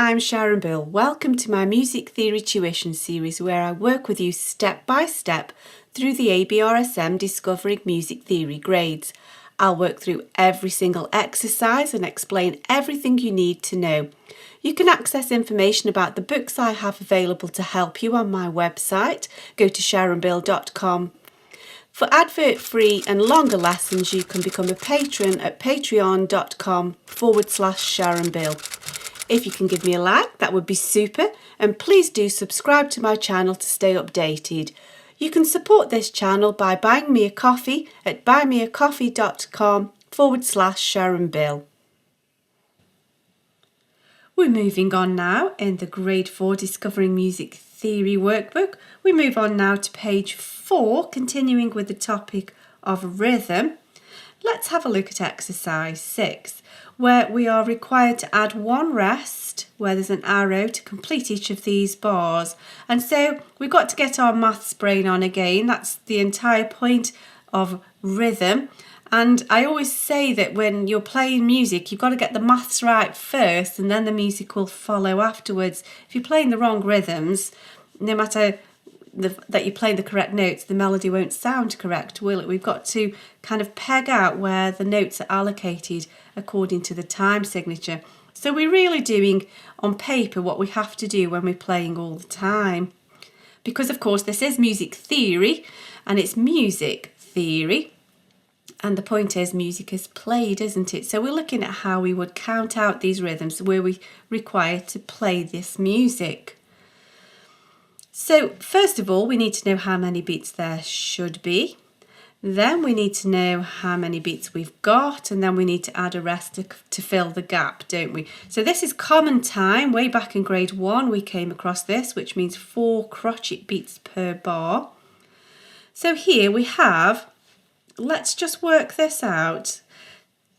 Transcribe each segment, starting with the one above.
I'm Sharon Bill. Welcome to my Music Theory Tuition series where I work with you step by step through the ABRSM Discovering Music Theory grades. I'll work through every single exercise and explain everything you need to know. You can access information about the books I have available to help you on my website. Go to sharonbill.com. For advert-free and longer lessons, you can become a patron at patreon.com/SharonBill. If you can give me a like, that would be super, and please do subscribe to my channel to stay updated. You can support this channel by buying me a coffee at buymeacoffee.com/SharonBill. We're moving on now in the Grade 4 Discovering Music Theory workbook. We move on now to page 4, continuing with the topic of rhythm. Let's have a look at exercise 6, where we are required to add one rest, where there's an arrow to complete each of these bars. And so we've got to get our maths brain on again. That's the entire point of rhythm. And I always say that when you're playing music, you've got to get the maths right first, and then the music will follow afterwards. If you're playing the wrong rhythms, no matter that you're playing the correct notes, the melody won't sound correct, will it? We've got to kind of peg out where the notes are allocated according to the time signature. So we're really doing on paper what we have to do when we're playing all the time. Because of course this is music theory, and it's music theory. And the point is music is played, isn't it? So we're looking at how we would count out these rhythms where we require to play this music. So first of all, we need to know how many beats there should be. Then we need to know how many beats we've got, and then we need to add a rest to fill the gap, don't we? So this is common time. Way back in grade 1 we came across this, which means 4 crotchet beats per bar. So here we have, let's just work this out,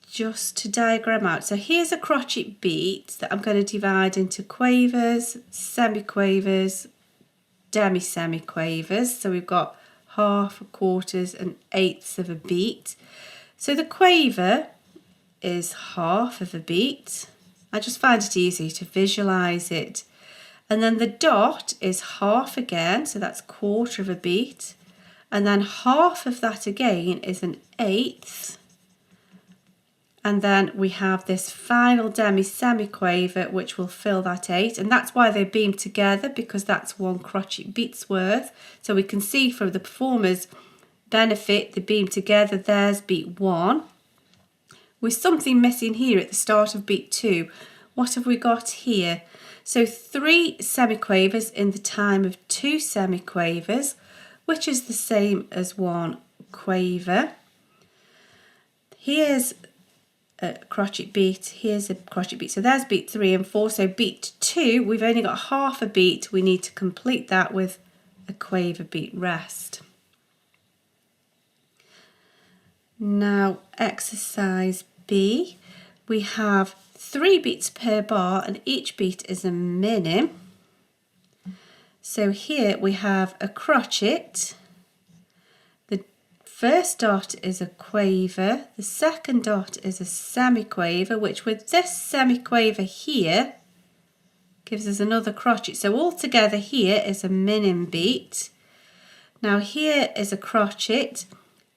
just to diagram out. So here's a crotchet beat that I'm going to divide into quavers, semiquavers, demi-semiquavers. So we've got half, quarters and eighths of a beat. So the quaver is half of a beat. I just find it easy to visualize it. And then the dot is half again, so that's quarter of a beat. And then half of that again is an eighth. And then we have this final demi-semiquaver which will fill that 8, and that's why they're beamed together, because that's 1 crotchet beat's worth. So we can see for the performer's benefit, the beam together, there's beat 1. With something missing here at the start of beat 2. What have we got here? So 3 semiquavers in the time of 2 semiquavers, which is the same as 1 quaver. Here's a crotchet beat, here's a crotchet beat. So there's beat 3 and 4. So beat 2, we've only got half a beat. We need to complete that with a quaver beat rest. Now exercise B, we have 3 beats per bar and each beat is a minim. So here we have a crotchet. The first dot is a quaver, the second dot is a semiquaver, which with this semiquaver here gives us another crotchet. So altogether here is a minim beat. Now here is a crotchet,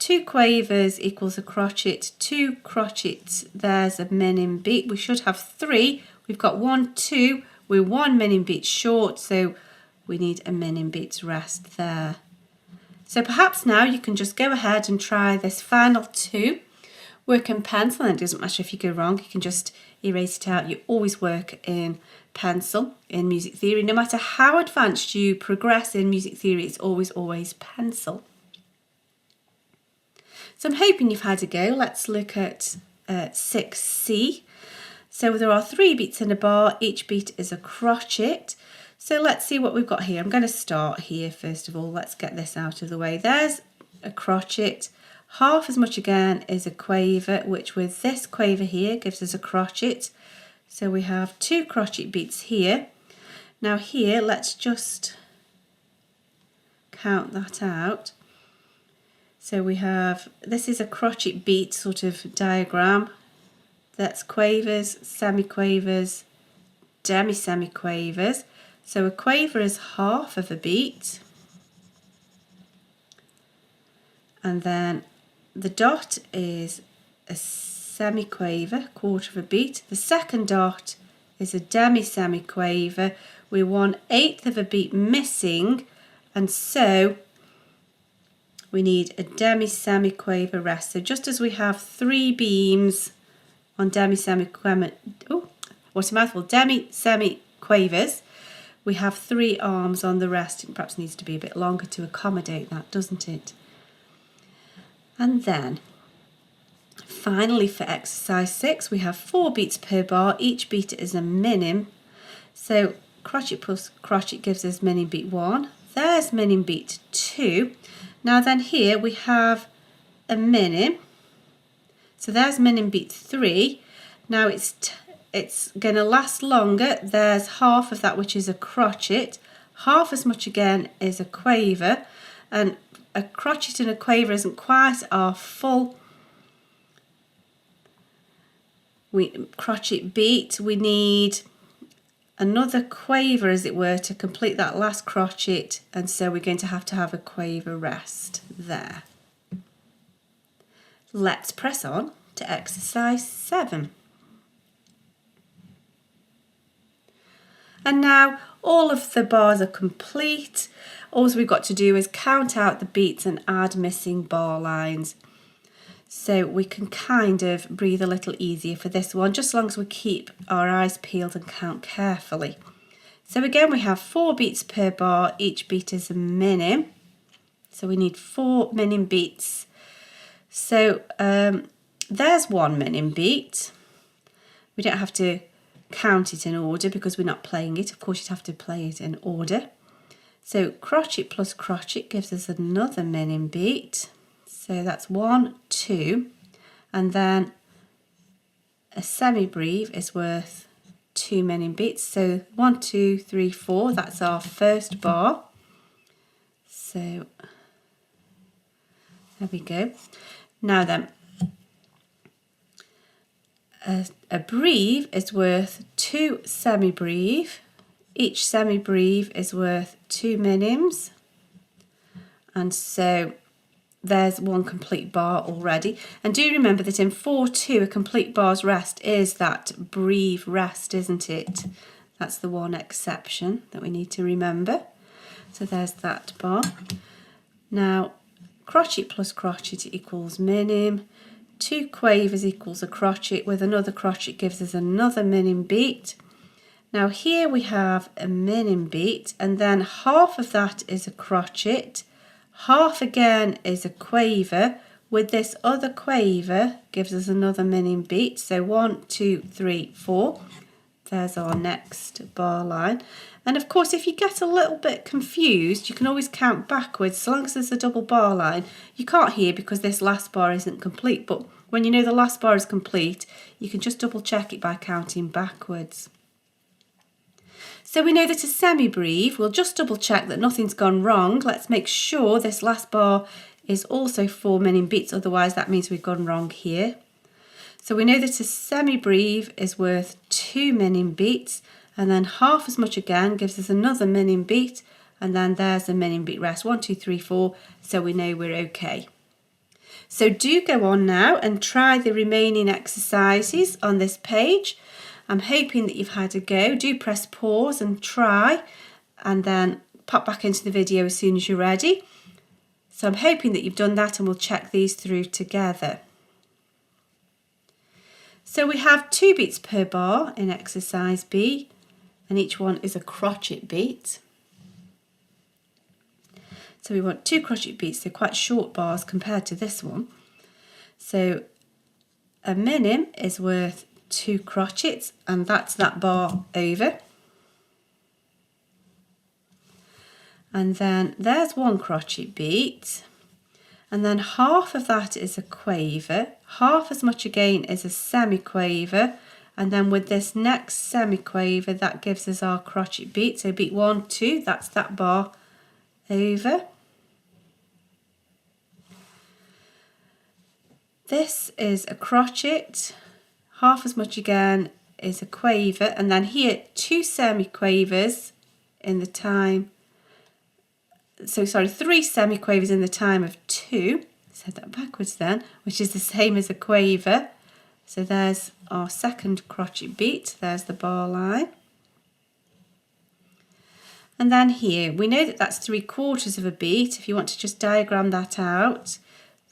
2 quavers equals a crotchet, 2 crotchets, there's a minim beat. We should have 3, we've got 1, 2, we're 1 minim beat short, so we need a minim beats rest there. So perhaps now you can just go ahead and try this final 2. Work in pencil, and it doesn't matter if you go wrong, you can just erase it out. You always work in pencil in music theory. No matter how advanced you progress in music theory, it's always pencil. So I'm hoping you've had a go. Let's look at 6C. So there are 3 beats in a bar, each beat is a crotchet. So let's see what we've got here. I'm going to start here first of all. Let's get this out of the way. There's a crotchet. Half as much again is a quaver, which with this quaver here gives us a crotchet. So we have 2 crotchet beats here. Now here, let's just count that out. So we have, this is a crotchet beat sort of diagram. That's quavers, semiquavers, demi-semiquavers. So a quaver is half of a beat, and then the dot is a semiquaver, quarter of a beat. The second dot is a demi-semiquaver. We're 1/8 of a beat missing, and so we need a demi-semiquaver rest. So just as we have 3 beams on demi-semiquavers, we have 3 arms on the rest. It perhaps needs to be a bit longer to accommodate that, doesn't it? And then finally for exercise 6, we have 4 beats per bar. Each beat is a minim. So crotchet plus crotchet gives us minim beat 1. There's minim beat 2. Now then here we have a minim. So there's minim beat 3. Now it's going to last longer. There's half of that, which is a crotchet. Half as much again is a quaver, and a crotchet and a quaver isn't quite our full crotchet beat. We need another quaver, as it were, to complete that last crotchet, and so we're going to have a quaver rest there. Let's press on to exercise 7. And now all of the bars are complete. All we've got to do is count out the beats and add missing bar lines. So we can kind of breathe a little easier for this one, just as long as we keep our eyes peeled and count carefully. So again, we have 4 beats per bar. Each beat is a minim. So we need 4 minim beats. So there's 1 minim beat. We don't have to count it in order because we're not playing it. Of course, you'd have to play it in order. So crotchet plus crotchet gives us another minim beat. So that's 1, 2, and then a semi-breve is worth 2 minim beats. So 1, 2, 3, 4, that's our first bar. So there we go. Now then, a breve is worth 2 semi-breve. Each semi-breve is worth 2 minims, and so there's 1 complete bar already. And do remember that in 4/2 a complete bar's rest is that breve rest, isn't it? That's the one exception that we need to remember. So there's that bar. Now crotchet plus crotchet equals minim. 2 quavers equals a crotchet, with another crotchet gives us another minim beat. Now here we have a minim beat, and then half of that is a crotchet, half again is a quaver, with this other quaver gives us another minim beat. So 1, 2, 3, 4. There's our next bar line. And of course, if you get a little bit confused, you can always count backwards. So long as there's a double bar line, you can't hear because this last bar isn't complete. But when you know the last bar is complete, you can just double check it by counting backwards. So we know that a semi-breve, we'll just double check that nothing's gone wrong. Let's make sure this last bar is also 4 minim beats, otherwise that means we've gone wrong here. So we know that a semi-breve is worth 2 minim beats, and then half as much again gives us another minim beat, and then there's a minim beat rest, 1, 2, 3, 4, so we know we're okay. So do go on now and try the remaining exercises on this page. I'm hoping that you've had a go. Do press pause and try, and then pop back into the video as soon as you're ready. So I'm hoping that you've done that, and we'll check these through together. So we have 2 beats per bar in exercise B, and each one is a crotchet beat. So we want 2 crotchet beats, they're quite short bars compared to this one. So a minim is worth 2 crotchets, and that's that bar over. And then there's 1 crotchet beat, and then half of that is a quaver, half as much again is a semi-quaver, and then with this next semi-quaver that gives us our crotchet beat. So beat 1, 2, that's that bar over. This is a crotchet, half as much again is a quaver, and then here 2 semiquavers in the time, so sorry, 3 semiquavers in the time of 2. Said that backwards then, which is the same as a quaver. So there's our second crotchet beat, there's the bar line. And then here, we know that that's 3/4 of a beat. If you want to just diagram that out,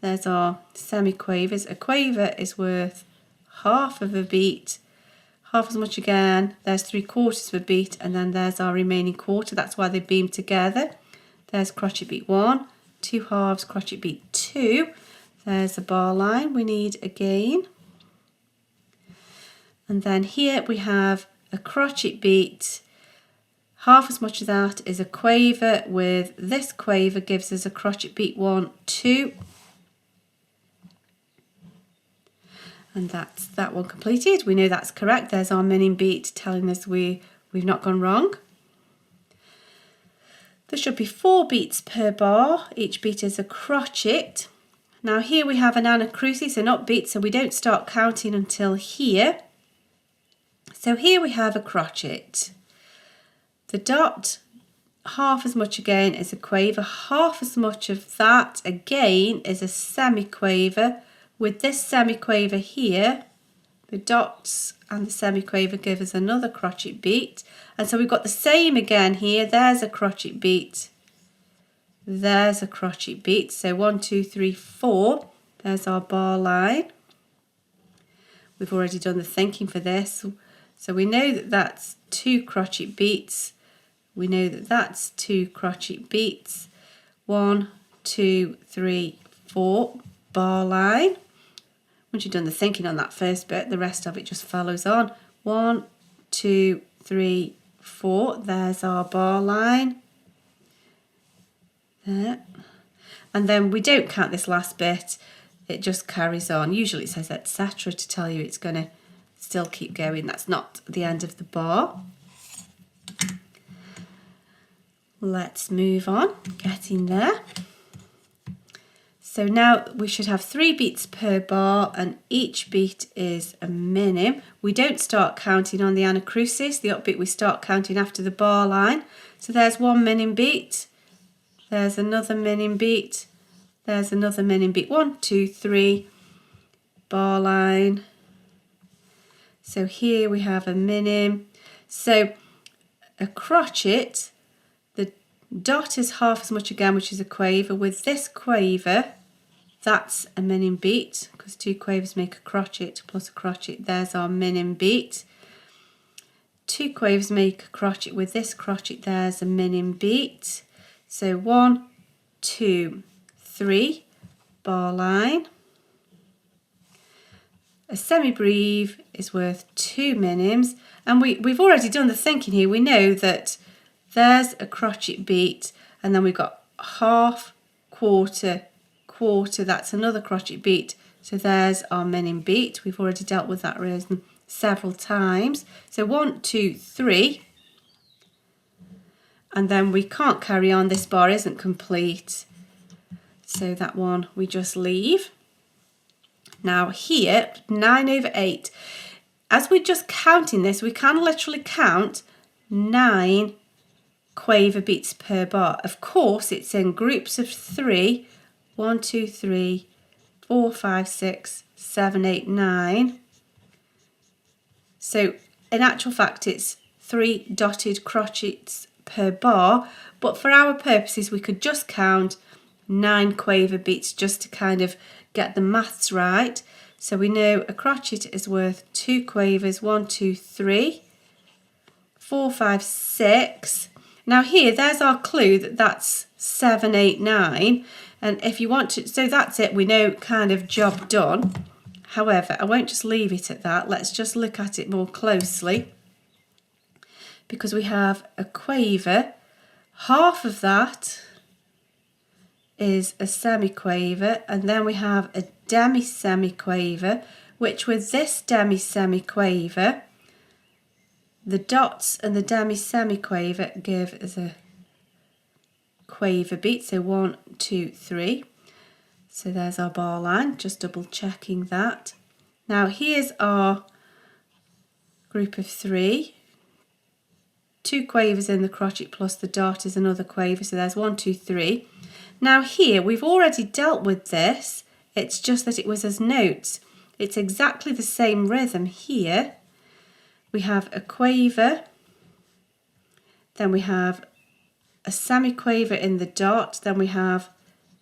there's our semiquavers. A quaver is worth half of a beat, half as much again, there's 3/4 of a beat, and then there's our remaining quarter. That's why they beam together. There's crotchet beat 1, 2 halves, crotchet beat 2. There's a bar line we need again. And then here we have a crotchet beat. Half as much of that is a quaver, with this quaver gives us a crotchet beat 1, 2. And that's that one completed. We know that's correct. There's our minim beat telling us we've not gone wrong. There should be 4 beats per bar. Each beat is a crotchet. Now here we have an anacrusis, so not beats, so we don't start counting until here. So here we have a crotchet. The dot, half as much again is a quaver, half as much of that again is a semiquaver. With this semiquaver here, the dots and the semiquaver give us another crotchet beat. And so we've got the same again here. There's a crotchet beat. There's a crotchet beat. So 1, 2, 3, 4. There's our bar line. We've already done the thinking for this. So we know that that's 2 crochet beats. We know that that's 2 crochet beats. 1, 2, 3, 4. Bar line. Once you've done the thinking on that first bit, the rest of it just follows on. 1, 2, 3, 4. There's our bar line. There. And then we don't count this last bit. It just carries on. Usually it says etc. to tell you it's going to still keep going. That's not the end of the bar. Let's move on. Getting there. So now we should have 3 beats per bar, and each beat is a minim. We don't start counting on the anacrusis. The upbeat we start counting after the bar line. So there's 1 minim beat. There's another minim beat. There's another minim beat. 1, 2, 3. Bar line. So here we have a minim. So a crotchet, the dot is half as much again, which is a quaver. With this quaver, that's a minim beat, because 2 quavers make a crotchet plus a crotchet. There's our minim beat. 2 quavers make a crotchet. With this crotchet, there's a minim beat. So 1, 2, 3, bar line. A semi-breve is worth 2 minims, and we've already done the thinking here. We know that there's a crotchet beat, and then we've got half, quarter, quarter, that's another crotchet beat. So there's our minim beat. We've already dealt with that reason several times. So 1, 2, 3. And then we can't carry on. This bar isn't complete. So that one we just leave. Now here, 9/8. As we're just counting this, we can literally count 9 quaver beats per bar. Of course, it's in groups of 3. 1, 2, 3, 4, 5, 6, 7, 8, 9. So in actual fact, it's 3 dotted crochets per bar, but for our purposes, we could just count 9 quaver beats just to kind of get the maths right. So we know a crochet is worth 2 quavers. 1, 2, 3, 4, 5, 6. Now here, there's our clue that that's 7, 8, 9. And if you want to, so that's it, we know, kind of job done. However, I won't just leave it at that. Let's just look at it more closely, because we have a quaver. Half of that is a semiquaver, and then we have a demi-semiquaver, which with this demi-semiquaver, the dots and the demi-semiquaver give us a quaver beat. So 1, 2, 3. So there's our bar line, just double checking that. Now here's our group of 3, 2 quavers in the crotchet plus the dot is another quaver, so there's 1, 2, 3. Now here we've already dealt with this, it's just that it was as notes. It's exactly the same rhythm here. We have a quaver, then we have a semiquaver in the dot, then we have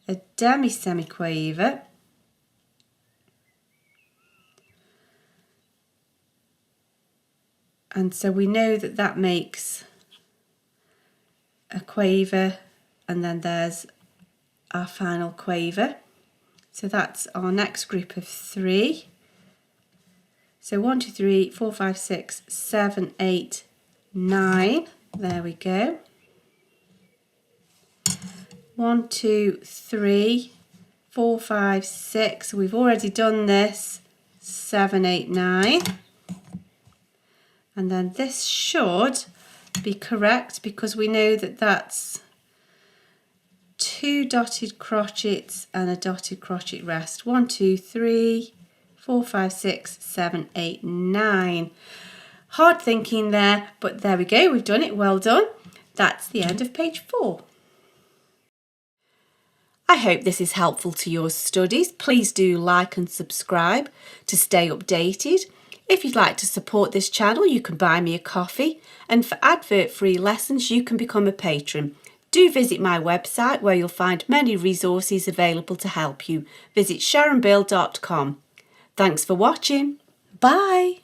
a demi-semiquaver, and so we know that that makes a quaver, and then there's our final quaver. So that's our next group of 3. So 1, 2, 3, 4, 5, 6, 7, 8, 9. There we go. 1, 2, 3, 4, 5, 6. We've already done this. 7, 8, 9. And then this should be correct because we know that that's 2 dotted crochets and a dotted crochet rest. 1, 2, 3, 4, 5, 6, 7, 8, 9. Hard thinking there, but there we go, we've done it, well done. That's the end of page 4. I hope this is helpful to your studies. Please do like and subscribe to stay updated. If you'd like to support this channel, you can buy me a coffee, and for advert-free lessons, you can become a patron. Do visit my website where you'll find many resources available to help you. Visit sharonbill.com. Thanks for watching. Bye.